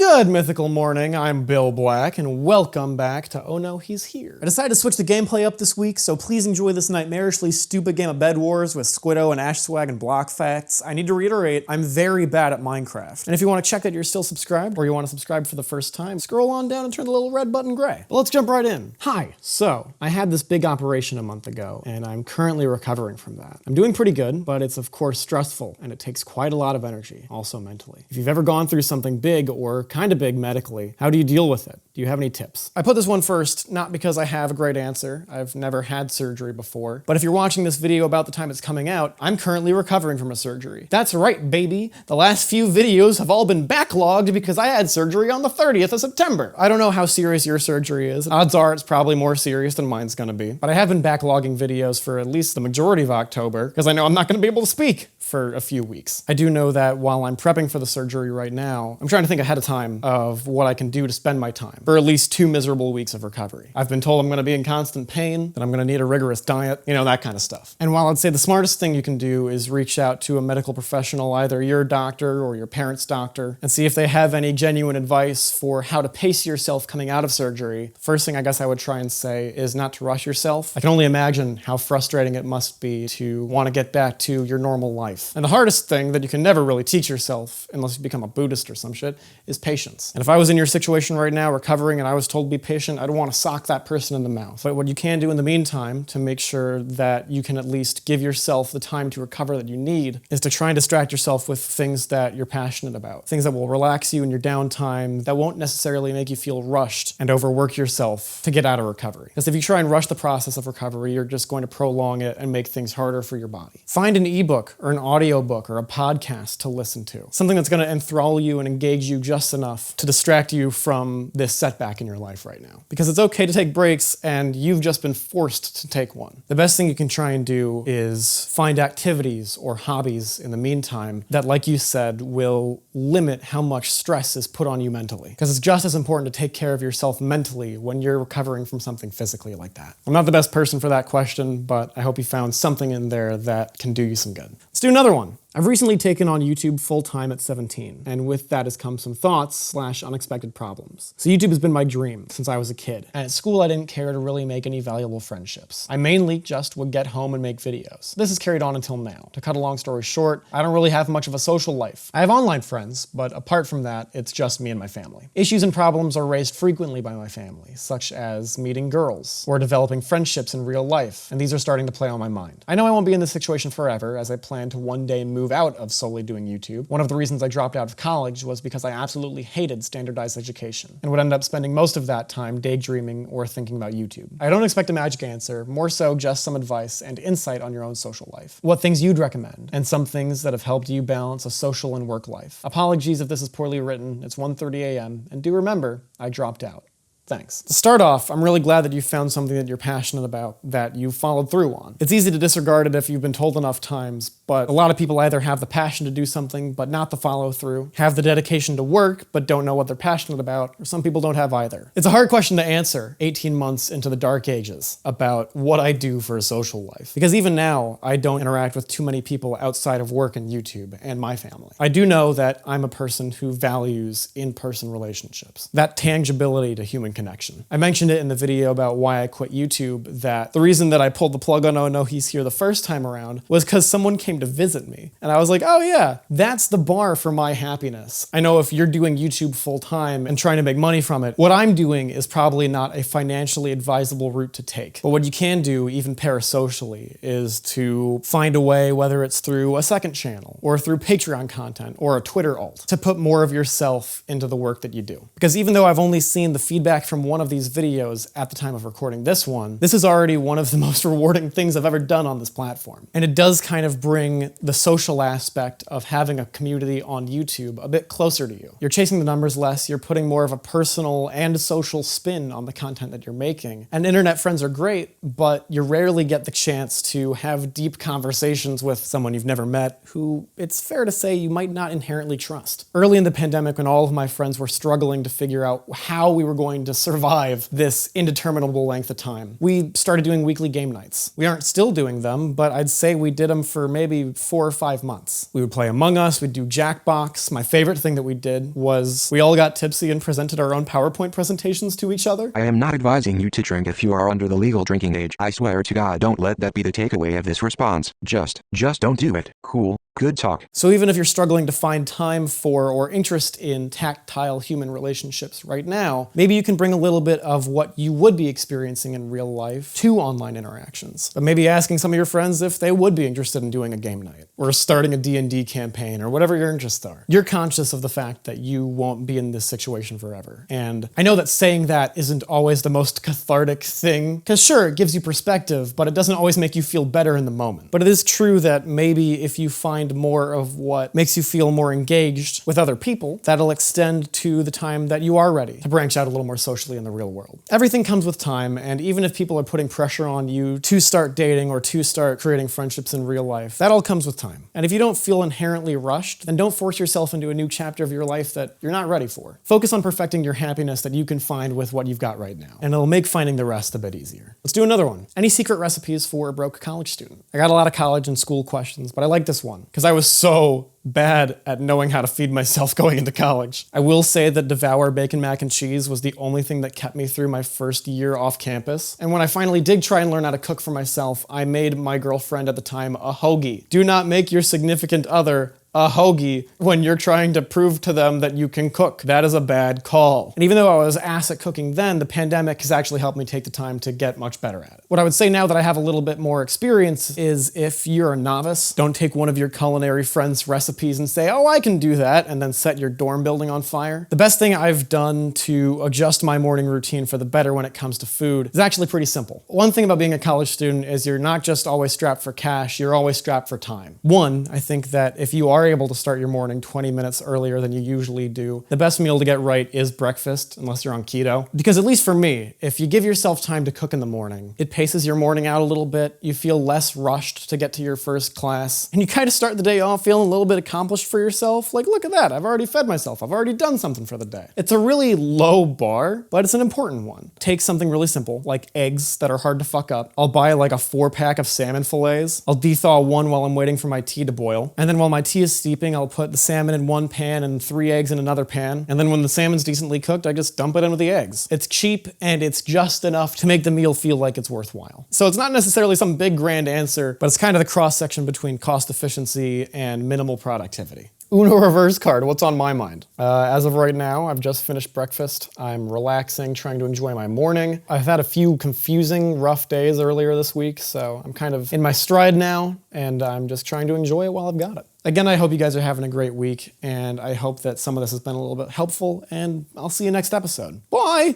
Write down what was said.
Good mythical morning, I'm Bill Black, and welcome back to Oh No, He's Here. I decided to switch the gameplay up this week, so please enjoy this nightmarishly stupid game of Bed Wars with Squiddo and Ashswag and Block Facts. I need to reiterate, I'm very bad at Minecraft. And if you want to check that you're still subscribed, or you want to subscribe for the first time, scroll on down and turn the little red button gray. But let's jump right in. Hi, so I had this big operation a month ago, and I'm currently recovering from that. I'm doing pretty good, but it's of course stressful, and it takes quite a lot of energy, also mentally. If you've ever gone through something big or kind of big medically, how do you deal with it? Do you have any tips? I put this one first, not because I have a great answer. I've never had surgery before. But if you're watching this video about the time it's coming out, I'm currently recovering from a surgery. That's right, baby. The last few videos have all been backlogged because I had surgery on the 30th of September. I don't know how serious your surgery is. Odds are it's probably more serious than mine's gonna be. But I have been backlogging videos for at least the majority of October because I know I'm not gonna be able to speak for a few weeks. I do know that while I'm prepping for the surgery right now, I'm trying to think ahead of time of what I can do to spend my time for at least 2 miserable weeks of recovery. I've been told I'm gonna be in constant pain, that I'm gonna need a rigorous diet, you know, that kind of stuff. And while I'd say the smartest thing you can do is reach out to a medical professional, either your doctor or your parent's doctor, and see if they have any genuine advice for how to pace yourself coming out of surgery, first thing I guess I would try and say is not to rush yourself. I can only imagine how frustrating it must be to want to get back to your normal life. And the hardest thing that you can never really teach yourself, unless you become a Buddhist or some shit, is patience. And if I was in your situation right now, recovering, and I was told to be patient, I'd want to sock that person in the mouth. But what you can do in the meantime to make sure that you can at least give yourself the time to recover that you need is to try and distract yourself with things that you're passionate about. Things that will relax you in your downtime, that won't necessarily make you feel rushed and overwork yourself to get out of recovery. Because if you try and rush the process of recovery, you're just going to prolong it and make things harder for your body. Find an ebook or an audiobook or a podcast to listen to. Something that's going to enthrall you and engage you just enough to distract you from this setback in your life right now. Because it's okay to take breaks, and you've just been forced to take one. The best thing you can try and do is find activities or hobbies in the meantime that, like you said, will limit how much stress is put on you mentally. Because it's just as important to take care of yourself mentally when you're recovering from something physically like that. I'm not the best person for that question, but I hope you found something in there that can do you some good. Let's do another one. I've recently taken on YouTube full-time at 17, and with that has come some thoughts/unexpected problems. So YouTube has been my dream since I was a kid, and at school I didn't care to really make any valuable friendships. I mainly just would get home and make videos. This has carried on until now. To cut a long story short, I don't really have much of a social life. I have online friends, but apart from that, it's just me and my family. Issues and problems are raised frequently by my family, such as meeting girls, or developing friendships in real life, and these are starting to play on my mind. I know I won't be in this situation forever, as I plan to one day move out of solely doing YouTube. One of the reasons I dropped out of college was because I absolutely hated standardized education and would end up spending most of that time daydreaming or thinking about YouTube. I don't expect a magic answer, more so just some advice and insight on your own social life. What things you'd recommend, and some things that have helped you balance a social and work life. Apologies if this is poorly written, it's 1:30 a.m., and do remember, I dropped out. Thanks. To start off, I'm really glad that you found something that you're passionate about that you followed through on. It's easy to disregard it if you've been told enough times, but a lot of people either have the passion to do something but not the follow through, have the dedication to work but don't know what they're passionate about, or some people don't have either. It's a hard question to answer 18 months into the dark ages about what I do for a social life. Because even now, I don't interact with too many people outside of work and YouTube and my family. I do know that I'm a person who values in-person relationships, that tangibility to human connection. I mentioned it in the video about why I quit YouTube, that the reason that I pulled the plug on Oh No He's Here the first time around was because someone came to visit me. And I was like, oh yeah, that's the bar for my happiness. I know if you're doing YouTube full time and trying to make money from it, what I'm doing is probably not a financially advisable route to take. But what you can do, even parasocially, is to find a way, whether it's through a second channel or through Patreon content or a Twitter alt, to put more of yourself into the work that you do. Because even though I've only seen the feedback from one of these videos at the time of recording this one, this is already one of the most rewarding things I've ever done on this platform. And it does kind of bring the social aspect of having a community on YouTube a bit closer to you. You're chasing the numbers less, you're putting more of a personal and social spin on the content that you're making. And internet friends are great, but you rarely get the chance to have deep conversations with someone you've never met who it's fair to say you might not inherently trust. Early in the pandemic, when all of my friends were struggling to figure out how we were going to to survive this indeterminable length of time. We started doing weekly game nights. We aren't still doing them, but I'd say we did them for maybe 4 or 5 months. We would play Among Us, we'd do Jackbox. My favorite thing that we did was we all got tipsy and presented our own PowerPoint presentations to each other. I am not advising you to drink if you are under the legal drinking age. I swear to God, don't let that be the takeaway of this response. Just don't do it. Cool. Good talk. So even if you're struggling to find time for or interest in tactile human relationships right now, maybe you can bring a little bit of what you would be experiencing in real life to online interactions. But maybe asking some of your friends if they would be interested in doing a game night, or starting a D&D campaign, or whatever your interests are. You're conscious of the fact that you won't be in this situation forever. And I know that saying that isn't always the most cathartic thing, because sure, it gives you perspective, but it doesn't always make you feel better in the moment. But it is true that maybe if you find more of what makes you feel more engaged with other people, that'll extend to the time that you are ready to branch out a little more socially in the real world. Everything comes with time, and even if people are putting pressure on you to start dating or to start creating friendships in real life, that all comes with time. And if you don't feel inherently rushed, then don't force yourself into a new chapter of your life that you're not ready for. Focus on perfecting your happiness that you can find with what you've got right now, and it'll make finding the rest a bit easier. Let's do another one. Any secret recipes for a broke college student? I got a lot of college and school questions, but I like this one because I was so bad at knowing how to feed myself going into college. I will say that Devour Bacon Mac and Cheese was the only thing that kept me through my first year off campus. And when I finally did try and learn how to cook for myself, I made my girlfriend at the time a hoagie. Do not make your significant other a hoagie when you're trying to prove to them that you can cook. That is a bad call. And even though I was ass at cooking then, the pandemic has actually helped me take the time to get much better at it. What I would say now that I have a little bit more experience is if you're a novice, don't take one of your culinary friends' recipes and say, oh, I can do that, and then set your dorm building on fire. The best thing I've done to adjust my morning routine for the better when it comes to food is actually pretty simple. One thing about being a college student is you're not just always strapped for cash, you're always strapped for time. One, I think that if you are able to start your morning 20 minutes earlier than you usually do, the best meal to get right is breakfast, unless you're on keto. Because at least for me, if you give yourself time to cook in the morning, it paces your morning out a little bit, you feel less rushed to get to your first class, and you kind of start the day off feeling a little bit accomplished for yourself. Like, look at that, I've already fed myself, I've already done something for the day. It's a really low bar, but it's an important one. Take something really simple, like eggs that are hard to fuck up. I'll buy like a 4-pack of salmon fillets. I'll de-thaw one while I'm waiting for my tea to boil. And then while my tea is steeping, I'll put the salmon in one pan and 3 eggs in another pan. And then when the salmon's decently cooked, I just dump it in with the eggs. It's cheap and it's just enough to make the meal feel like it's worthwhile. So it's not necessarily some big grand answer, but it's kind of the cross section between cost efficiency and minimal productivity. Uno reverse card, what's on my mind? As of right now, I've just finished breakfast. I'm relaxing, trying to enjoy my morning. I've had a few confusing, rough days earlier this week, so I'm kind of in my stride now, and I'm just trying to enjoy it while I've got it. Again, I hope you guys are having a great week, and I hope that some of this has been a little bit helpful, and I'll see you next episode. Bye!